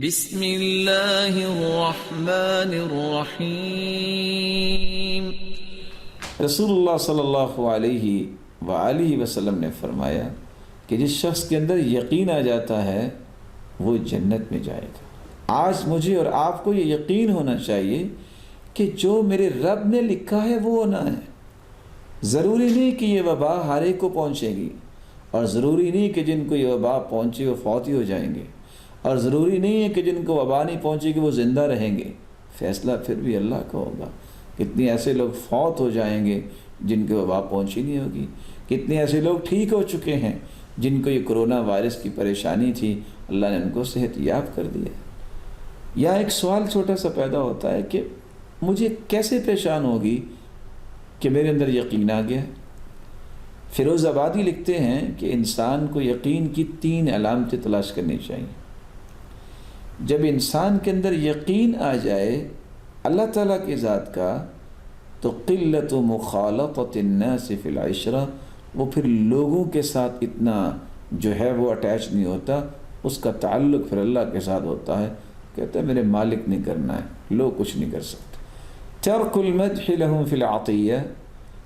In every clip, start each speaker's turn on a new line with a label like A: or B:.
A: بسم اللہ الرحمن الرحیم۔
B: رسول اللہ صلی اللہ علیہ وآلہ وسلم نے فرمایا کہ جس شخص کے اندر یقین آ جاتا ہے وہ جنت میں جائے گا۔ آج مجھے اور آپ کو یہ یقین ہونا چاہیے کہ جو میرے رب نے لکھا ہے وہ ہونا ہے۔ ضروری نہیں کہ یہ وبا ہر ایک کو پہنچے گی، اور ضروری نہیں کہ جن کو یہ وبا پہنچے وہ فوت ہی ہو جائیں گے، اور ضروری نہیں ہے کہ جن کو وبا نہیں پہنچے گی وہ زندہ رہیں گے۔ فیصلہ پھر بھی اللہ کا ہوگا۔ کتنے ایسے لوگ فوت ہو جائیں گے جن کو وبا پہنچی نہیں ہوگی، کتنے ایسے لوگ ٹھیک ہو چکے ہیں جن کو یہ کرونا وائرس کی پریشانی تھی، اللہ نے ان کو صحت یاب کر دیا۔ یا ایک سوال چھوٹا سا پیدا ہوتا ہے کہ مجھے کیسے پہچان ہوگی کہ میرے اندر یقین آ گیا؟ فیروز آبادی لکھتے ہیں کہ انسان کو یقین کی 3 علامتیں تلاش کرنی چاہیے۔ جب انسان کے اندر یقین آ جائے اللہ تعالیٰ کی ذات کا تو قلت مخالطۃ الناس فی العشرہ، وہ پھر لوگوں کے ساتھ اتنا جو ہے وہ اٹیچ نہیں ہوتا، اس کا تعلق پھر اللہ کے ساتھ ہوتا ہے۔ کہتا ہے میرے مالک نہیں کرنا ہے، لوگ کچھ نہیں کر سکتے۔ ترک المدح لہم فی العطیہ،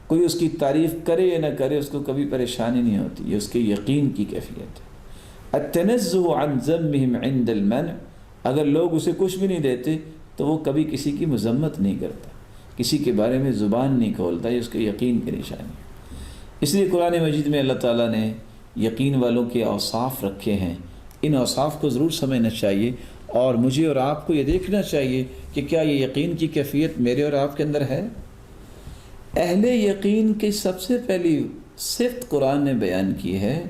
B: کوئی اس کی تعریف کرے یا نہ کرے اس کو کبھی پریشانی نہیں ہوتی، یہ اس کے یقین کی کیفیت ہے۔ التنزہ عن ذمہم عند المنع، اگر لوگ اسے کچھ بھی نہیں دیتے تو وہ کبھی کسی کی مذمت نہیں کرتا، کسی کے بارے میں زبان نہیں کھولتا، یہ اس کے یقین کی نشانی ہے۔ اس لیے قرآن مجید میں اللہ تعالیٰ نے یقین والوں کے اوصاف رکھے ہیں۔ ان اوصاف کو ضرور سمجھنا چاہیے، اور مجھے اور آپ کو یہ دیکھنا چاہیے کہ کیا یہ یقین کی کیفیت میرے اور آپ کے اندر ہے۔ اہل یقین کی سب سے پہلی صفت قرآن نے بیان کی ہے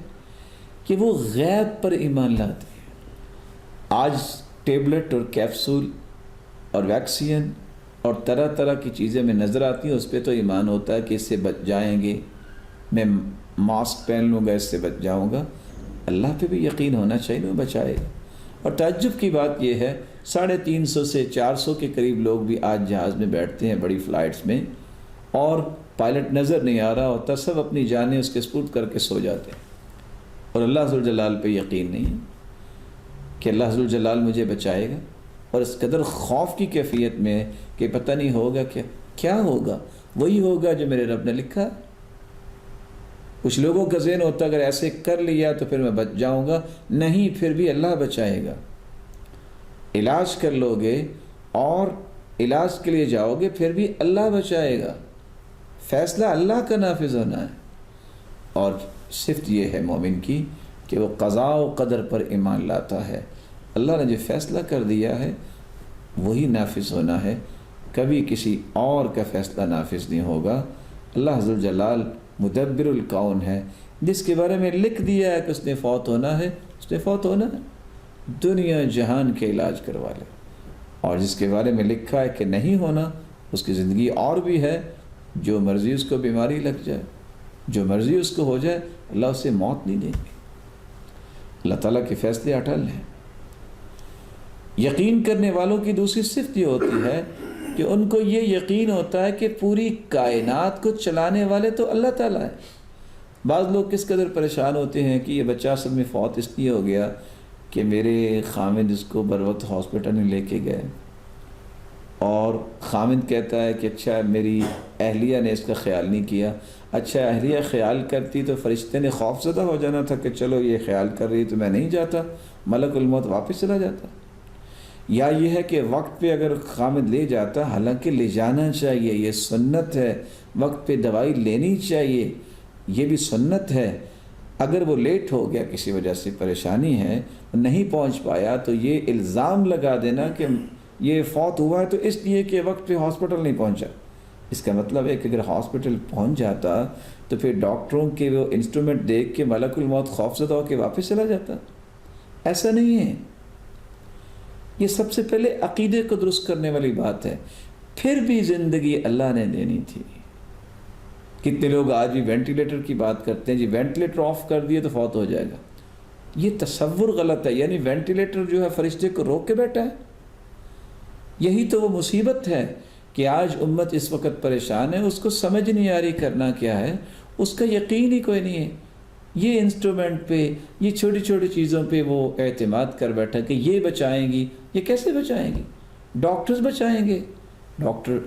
B: کہ وہ غیب پر ایمان لاتے ہیں۔ آج ٹیبلٹ اور کیپسول اور ویکسین اور طرح طرح کی چیزیں میں نظر آتی ہیں، اس پہ تو ایمان ہوتا ہے کہ اس سے بچ جائیں گے، میں ماسک پہن لوں گا اس سے بچ جاؤں گا۔ اللہ پہ بھی یقین ہونا چاہیے، وہ بچائے گا۔ اور تعجب کی بات یہ ہے 350 سے 400 کے قریب لوگ بھی آج جہاز میں بیٹھتے ہیں بڑی فلائٹس میں، اور پائلٹ نظر نہیں آ رہا ہوتا، سب اپنی جانیں اس کے سپرد کر کے سو جاتے ہیں، اور اللہ ذوالجلال پہ یقین نہیں ہے کہ اللہ ذوالجلال مجھے بچائے گا، اور اس قدر خوف کی کیفیت میں ہے کہ پتہ نہیں ہوگا کیا ہوگا، وہی ہوگا جو میرے رب نے لکھا۔ کچھ لوگوں کا ذہن ہوتا ہے اگر ایسے کر لیا تو پھر میں بچ جاؤں گا، نہیں، پھر بھی اللہ بچائے گا۔ علاج کر لو گے اور علاج کے لیے جاؤ گے پھر بھی اللہ بچائے گا، فیصلہ اللہ کا نافذ ہونا ہے۔ اور صفت یہ ہے مومن کی کہ وہ قضاء و قدر پر ایمان لاتا ہے، اللہ نے جو فیصلہ کر دیا ہے وہی نافذ ہونا ہے، کبھی کسی اور کا فیصلہ نافذ نہیں ہوگا۔ اللہ ذوالجلال مدبر الکون ہے، جس کے بارے میں لکھ دیا ہے کہ اس نے فوت ہونا ہے، اس نے فوت ہونا ہے، دنیا جہان کے علاج کروا لے۔ اور جس کے بارے میں لکھا ہے کہ نہیں ہونا، اس کی زندگی اور بھی ہے، جو مرضی اس کو بیماری لگ جائے، جو مرضی اس کو ہو جائے، اللہ اسے موت نہیں دیں گے۔ اللہ تعالیٰ کے فیصلے اٹل ہیں۔ یقین کرنے والوں کی دوسری صفت یہ ہوتی ہے کہ ان کو یہ یقین ہوتا ہے کہ پوری کائنات کو چلانے والے تو اللہ تعالیٰ ہیں۔ بعض لوگ کس قدر پریشان ہوتے ہیں کہ یہ بچہ اصل میں فوت اس لیے ہو گیا کہ میرے خامد اس کو بروقت ہاسپٹل میں لے کے گئے، اور خامد کہتا ہے کہ اچھا میری اہلیہ نے اس کا خیال نہیں کیا۔ اچھا اہلیہ خیال کرتی تو فرشتے نے خوف زدہ ہو جانا تھا کہ چلو یہ خیال کر رہی تو میں نہیں جاتا، ملک الموت واپس چلا جاتا۔ یا یہ ہے کہ وقت پہ اگر خامد لے جاتا، حالانکہ لے جانا چاہیے، یہ سنت ہے، وقت پہ دوائی لینی چاہیے، یہ بھی سنت ہے۔ اگر وہ لیٹ ہو گیا کسی وجہ سے پریشانی ہے، نہیں پہنچ پایا، تو یہ الزام لگا دینا کہ یہ فوت ہوا ہے تو اس لیے کہ وقت پہ ہاسپٹل نہیں پہنچا۔ اس کا مطلب ہے کہ اگر ہاسپٹل پہنچ جاتا تو پھر ڈاکٹروں کے وہ انسٹرومنٹ دیکھ کے ملک الموت خوفزدہ ہو کے واپس چلا جاتا۔ ایسا نہیں ہے۔ یہ سب سے پہلے عقیدے کو درست کرنے والی بات ہے۔ پھر بھی زندگی اللہ نے دینی تھی۔ کتنے لوگ آج بھی وینٹیلیٹر کی بات کرتے ہیں، جی وینٹیلیٹر آف کر دیے تو فوت ہو جائے گا۔ یہ تصور غلط ہے، یعنی وینٹیلیٹر جو ہے فرشتے کو روک کے بیٹھا ہے۔ یہی تو وہ مصیبت ہے کہ آج امت اس وقت پریشان ہے، اس کو سمجھ نہیں آ رہی کرنا کیا ہے، اس کا یقین ہی کوئی نہیں ہے۔ یہ انسٹرومنٹ پہ، یہ چھوٹی چھوٹی چیزوں پہ وہ اعتماد کر بیٹھا کہ یہ بچائیں گی. یہ کیسے بچائیں گی؟ ڈاکٹرز بچائیں گے. ڈاکٹر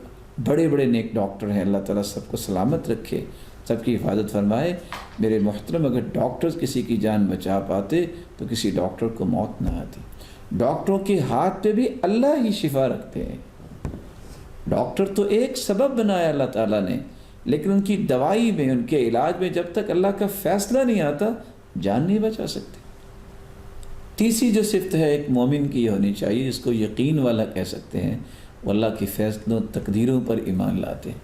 B: بڑے بڑے نیک ڈاکٹر ہیں، اللہ تعالیٰ سب کو سلامت رکھے، سب کی حفاظت فرمائے. میرے محترم، اگر ڈاکٹرز کسی کی جان بچا پاتے تو کسی ڈاکٹر کو موت نہ آتی. ڈاکٹروں کے ہاتھ پہ بھی اللہ ہی شفا رکھتے ہیں. ڈاکٹر تو ایک سبب بنایا اللہ تعالیٰ نے، لیکن ان کی دوائی میں، ان کے علاج میں جب تک اللہ کا فیصلہ نہیں آتا جان نہیں بچا سکتے. تیسری جو صفت ہے ایک مومن کی یہ ہونی چاہیے، جس کو یقین والا کہہ سکتے ہیں، وہ اللہ کی فیصلوں تقدیروں پر ایمان لاتے ہیں.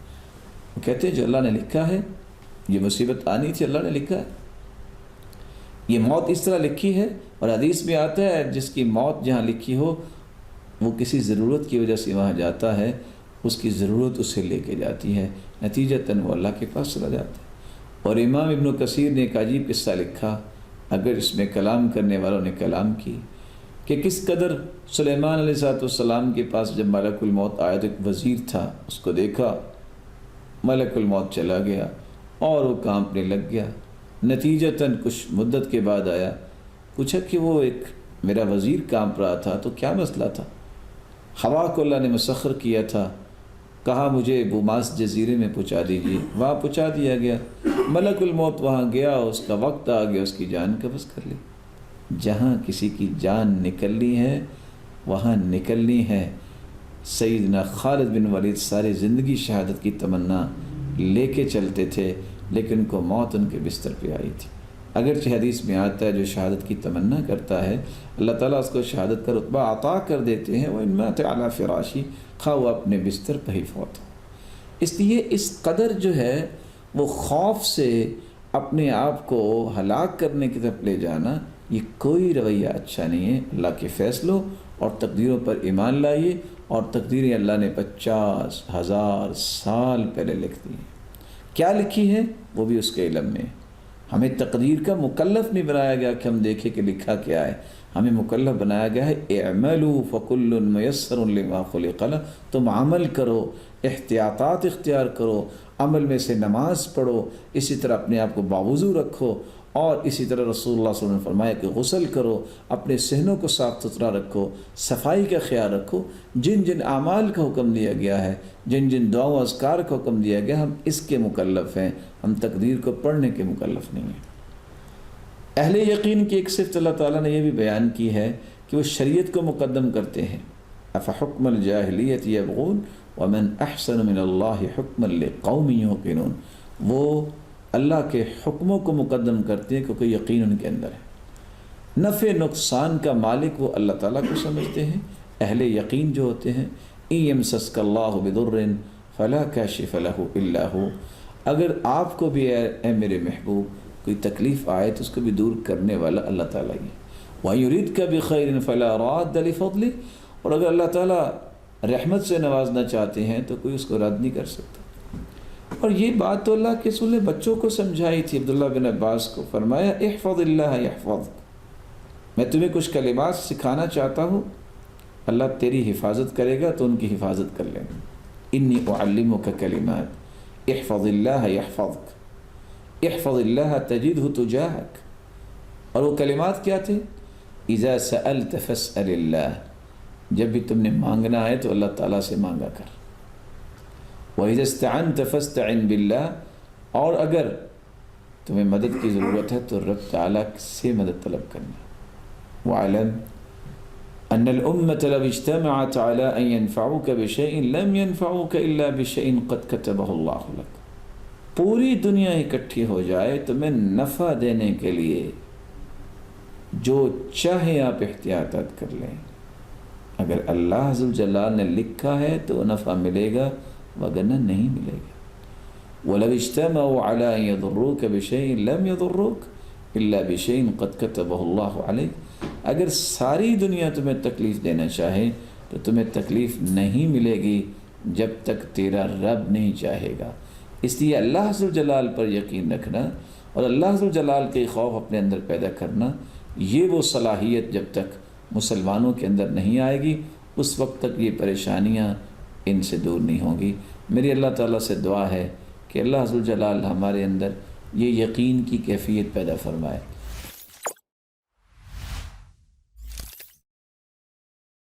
B: وہ کہتے ہیں جو اللہ نے لکھا ہے، یہ مصیبت آنی تھی اللہ نے لکھا ہے، یہ موت اس طرح لکھی ہے. اور حدیث میں آتا ہے جس کی موت جہاں لکھی ہو وہ کسی ضرورت کی وجہ سے وہاں جاتا ہے، اس کی ضرورت اسے لے کے جاتی ہے، نتیجتاً وہ اللہ کے پاس چلا جاتا ہے. اور امام ابن کثیر نے ایک عجیب قصہ لکھا، اگر اس میں کلام کرنے والوں نے کلام کی، کہ کس قدر سلیمان علیہ السلام کے پاس جب ملک الموت آیا تو ایک وزیر تھا، اس کو دیکھا ملک الموت چلا گیا اور وہ کانپنے لگ گیا. نتیجتاً کچھ مدت کے بعد آیا، پوچھا کہ وہ ایک میرا وزیر کانپ رہا تھا تو کیا مسئلہ تھا؟ ہوا کو اللہ نے مسخر کیا تھا، کہا مجھے بوماس جزیرے میں پہنچا دیجیے، وہاں پہنچا دیا گیا. ملک الموت وہاں گیا، اس کا وقت آ گیا، اس کی جان قبض کر لی. جہاں کسی کی جان نکلنی ہے وہاں نکلنی ہے. سیدنا خالد بن ولید ساری زندگی شہادت کی تمنا لے کے چلتے تھے، لیکن ان کو موت ان کے بستر پہ آئی تھی. اگرچہ حدیث میں آتا ہے جو شہادت کی تمنا کرتا ہے اللہ تعالیٰ اس کو شہادت کا رتبہ عطا کر دیتے ہیں. وَإِنْ مَاتَ عَلَىٰ فِرَاشِهِ، خواہ وہ اپنے بستر پہ ہی فوت ہو. اس لیے اس قدر جو ہے وہ خوف سے اپنے آپ کو ہلاک کرنے کی طرف لے جانا، یہ کوئی رویہ اچھا نہیں ہے. اللہ کے فیصلوں اور تقدیروں پر ایمان لائیے، اور تقدیریں اللہ نے 50,000 سال پہلے لکھ دی ہیں. کیا لکھی ہے وہ بھی اس کے علم میں. ہمیں تقدیر کا مکلف نہیں بنایا گیا کہ ہم دیکھیں کہ لکھا کیا ہے، ہمیں مکلف بنایا گیا ہے اعملوا فکل میسر لما خلق لہ. تم عمل کرو، احتیاطات اختیار کرو، عمل میں سے نماز پڑھو، اسی طرح اپنے آپ کو باوضو رکھو، اور اسی طرح رسول اللہ صلی اللہ علیہ وسلم نے فرمایا کہ غسل کرو، اپنے صحنوں کو صاف ستھرا رکھو، صفائی کا خیال رکھو. جن جن اعمال کا حکم دیا گیا ہے، جن جن دعا و اذکار کا حکم دیا گیا، ہم اس کے مکلف ہیں، ہم تقدیر کو پڑھنے کے مکلف نہیں ہیں. اہل یقین کی ایک صفت اللہ تعالیٰ نے یہ بھی بیان کی ہے کہ وہ شریعت کو مقدم کرتے ہیں. افحکم الجاہلیت یبغون ومن احسن من اللہ حکما لقوم یوقنون. وہ اللہ کے حکموں کو مقدم کرتے ہیں کیونکہ یقین ان کے اندر ہے. نفع نقصان کا مالک وہ اللہ تعالیٰ کو سمجھتے ہیں. اہل یقین جو ہوتے ہیں ان یمسسک اللہ بضر فلا کاشف لہ الا ہو. اگر آپ کو بھی اے میرے محبوب کوئی تکلیف آئے تو اس کو بھی دور کرنے والا اللہ تعالیٰ ہی. وَيُرِدْكَ بِخَيْرٍ فَلَا رَادَّ لِفَضْلِهِ. اور اگر اللہ تعالیٰ رحمت سے نوازنا چاہتے ہیں تو کوئی اس کو رد نہیں کر سکتا. اور یہ بات تو اللہ کے رسول نے بچوں کو سمجھائی تھی. عبداللہ بن عباس کو فرمایا احفظ اللہ یحفظک. میں تمہیں کچھ کلمات سکھانا چاہتا ہوں، اللہ تیری حفاظت کرے گا تو ان کی حفاظت کر لینا. انی اعلمک کلمات احفظ اللہ یحفظک، احفظ اللہ تجدہ تجاہک. اور وہ کلمات کیا تھے؟ اذا سألت فاسأل اللہ. جب بھی تم نے مانگنا ہے تو اللہ تعالیٰ سے مانگا کر. وَإِذَا اسْتَعَنْتَ فَاسْتَعِنْ بِاللَّهِ. اور اگر تمہیں مدد کی ضرورت ہے تو رب تعالیٰ سے مدد طلب کرنا. وَعَلَمْ أَنَّ الْأُمَّةَ لَوْ اجْتَمَعَتْ عَلَىٰ أَن يَنْفَعُوكَ بِشَيْءٍ لَمْ يَنْفَعُوكَ إِلَّا بِشَيْءٍ قَدْ كَتَبَهُ اللَّهُ لَكَ. پوری دنیا اکٹھی ہو جائے تمہیں نفع دینے کے لیے جو چاہے آپ احتیاطات کر لیں، اگر اللہ عز و جل نے لکھا ہے تو نفع ملے گا وگرنہ نہیں ملے گا. وَلَوْ اجْتَمَعُوا عَلَىٰ أَن يَضُرُّوكَ بِشَيْءٍ لَمْ يَضُرُّوكَ إِلَّا بِشَيْءٍ قَدْ كَتَبَهُ اللَّهُ عَلَيْكَ. اگر ساری دنیا تمہیں تکلیف دینا چاہے تو تمہیں تکلیف نہیں ملے گی جب تک تیرا رب نہیں چاہے گا. اس لیے اللہ عز و جلال پر یقین رکھنا اور اللہ عز و جلال کے خوف اپنے اندر پیدا کرنا، یہ وہ صلاحیت جب تک مسلمانوں کے اندر نہیں آئے گی اس وقت تک یہ پریشانیاں ان سے دور نہیں ہوں گی. میری اللہ تعالیٰ سے دعا ہے کہ اللہ عز و جلال ہمارے اندر یہ یقین کی کیفیت پیدا فرمائے۔